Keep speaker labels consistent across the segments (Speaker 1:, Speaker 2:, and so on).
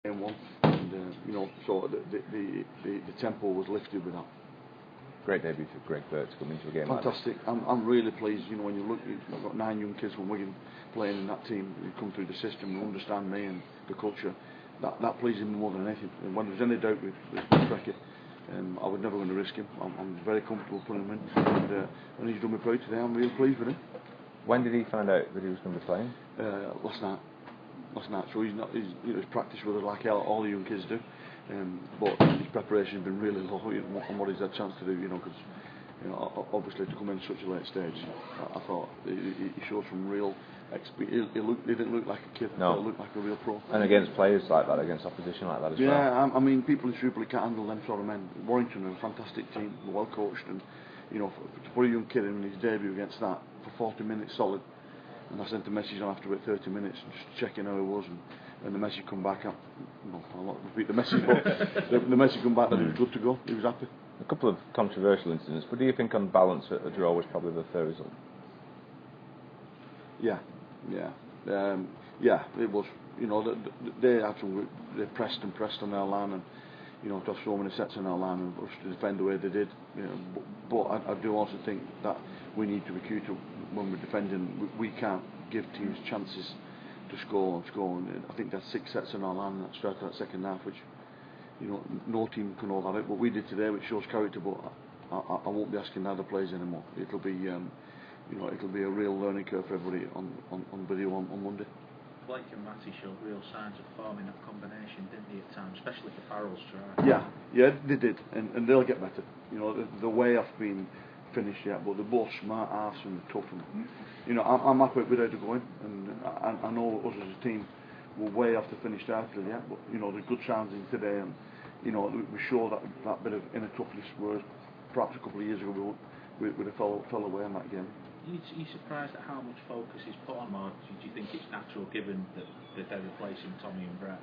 Speaker 1: and one, and you know, so the tempo was lifted with that.
Speaker 2: Great debut for Greg Burt to come into a game.
Speaker 1: Fantastic.
Speaker 2: Like
Speaker 1: I'm really pleased. You know, when you look, you've got 9 young kids from Wigan playing in that team who come through the system and understand me and the culture. That pleases me more than anything. And when there's any doubt with Beckett, I was never going to risk him. I'm very comfortable putting him in, and he's done me proud today. I'm really pleased with him.
Speaker 2: When did he find out that he was going to be playing?
Speaker 1: Last night. So he's practiced with us like all the young kids do. But his preparation has been really low on what he's had a chance to do, you know, because obviously to come in such a late stage, I thought he showed some real experience. He didn't look like a kid.
Speaker 2: No.
Speaker 1: He looked like a real pro.
Speaker 2: And against players like that, against opposition like that as well.
Speaker 1: Yeah, I mean, people in Super League can't handle them sort of men. Warrington are a fantastic team, well coached, and you know, to put a young kid in his debut against that for 40 minutes solid. And I sent a message on after about 30 minutes, just checking how he was, and the message come back. I'll not repeat the message, but the message come back that he was good to go. He was happy.
Speaker 2: A couple of controversial incidents, but do you think on balance a draw was probably the fair result?
Speaker 1: Yeah, it was. You know, they pressed on their line, and you know, to have so many sets on our line and us to defend the way they did. You know, but I do also think that we need to be acute when we're defending. We can't give teams chances to score. And I think that's 6 sets on our line that started that second half, which, you know, no team can hold that out. But we did today, which shows character. But I won't be asking other players anymore. It'll be, you know, it'll be a real learning curve for everybody on video on Monday.
Speaker 3: Blake and Matty showed real signs of forming that combination, didn't they, at times, especially for Farrell's try?
Speaker 1: Yeah, they did, and they'll get better. You know, the way I've been finished yet, but they're both smart arse and tough, and you know, I'm happy with how they're going, and I know us as a team we're way off the finished article yet, but you know, there's good signs in today, and you know, we show that bit of inner toughness, whereas perhaps a couple of years ago we would have fell away in that game.
Speaker 3: Are you surprised at how much focus is put on, or do you think it's natural given that they're replacing Tommy and Brett?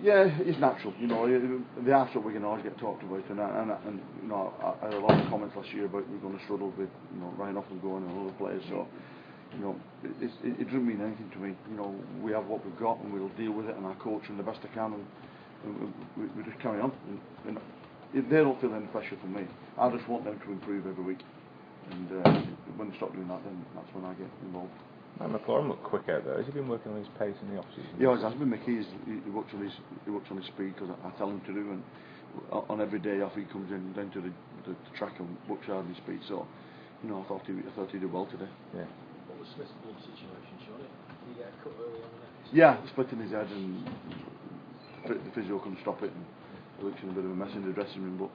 Speaker 1: Yeah, it's natural. You know, the arse that we can always get talked about, and you know, I had a lot of comments last year about we're going to struggle with, you know, Ryan Offen going and other players. So, you know, it doesn't mean anything to me. You know, we have what we've got, and we'll deal with it, and I coach them the best I can, and we just carry on. And they don't feel any pressure from me. I just want them to improve every week, and when they stop doing that, then that's when I get involved.
Speaker 2: McLaurin looked quick out there. Has he been working on his pace in the off-season?
Speaker 1: Yeah, it has been Mickey. He works on his speed because I tell him to do, and on every day off he comes in down to the track and works hard on his speed. So, you know, I thought he did well today.
Speaker 4: Yeah. What was Smith's blood situation, Shaun? Did he get a cut early on the neck?
Speaker 1: Yeah, splitting his head, and the physio couldn't stop it, and it looks in a bit of a mess in the dressing room, but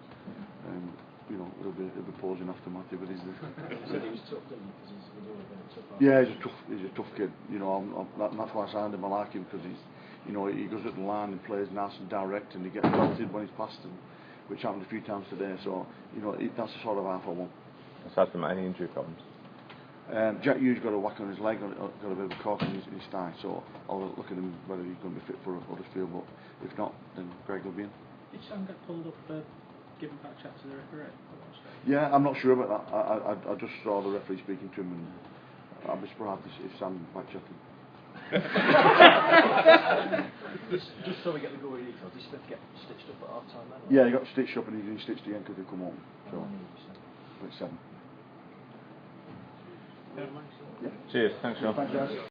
Speaker 1: you know, he'll be pausing after Matthew, but he's
Speaker 4: said he was tough, didn't he? Because he's always been a tough.
Speaker 1: Yeah, he's a tough kid. You know, that's why I signed him. I like him because he's, you know, he goes at the line and plays nice and direct, and he gets belted when he's past him, which happened a few times today. So, you know, that's the sort of half I want.
Speaker 2: Aside from any injury problems?
Speaker 1: Jack Hughes got a whack on his leg, got a bit of a cut in his thigh, so I'll look at him whether he's going to be fit for Huddersfield, but if not, then Greg will be in.
Speaker 3: Did Shaun get pulled up for giving back chat to the referee?
Speaker 1: Yeah, I'm not sure about that. I just saw the referee speaking to him, and I'd be surprised if Sam back chatting.
Speaker 4: Just so we get the gory details, did Smith get stitched up at half time then?
Speaker 1: Yeah, he got stitched up, and he stitched again because he come home. So, it's 7.
Speaker 2: Yeah. Cheers, thanks Shaun.
Speaker 1: Thanks guys.